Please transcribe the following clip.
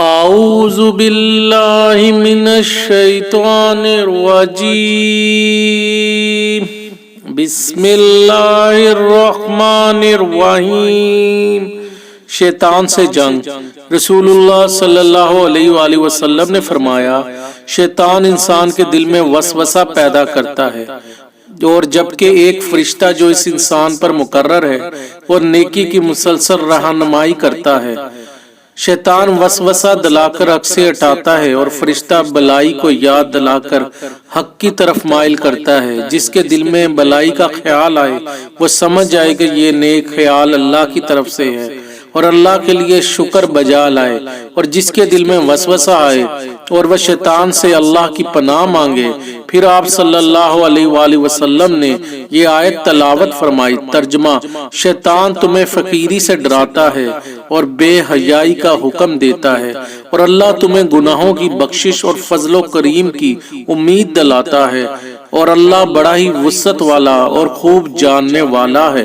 اعوذ باللہ من الشیطان الرجیم بسم اللہ الرحمن الرحیم۔ شیطان سے جنگ۔ رسول اللہ صلی اللہ علیہ وآلہ وسلم نے فرمایا، شیطان انسان کے دل میں وسوسہ پیدا کرتا ہے، اور جبکہ ایک فرشتہ جو اس انسان پر مقرر ہے وہ نیکی کی مسلسل رہنمائی کرتا ہے۔ شیطان وسوسہ دلا کر حق سے ہٹاتا ہے اور فرشتہ بلائی کو یاد دلا کر حق کی طرف مائل کرتا ہے۔ جس کے دل میں بلائی کا خیال آئے وہ سمجھ جائے کہ یہ نیک خیال اللہ کی طرف سے ہے اور اللہ کے لیے شکر بجا لائے، اور جس کے دل میں وسوسہ آئے اور وہ شیطان سے اللہ کی پناہ مانگے۔ پھر آپ صلی اللہ علیہ وآلہ وسلم نے یہ آیت تلاوت فرمائی۔ ترجمہ: شیطان تمہیں فقیری سے ڈراتا ہے اور بے حیائی کا حکم دیتا ہے، اور اللہ تمہیں گناہوں کی بخشش اور فضل و کریم کی امید دلاتا ہے، اور اللہ بڑا ہی وسعت والا اور خوب جاننے والا ہے۔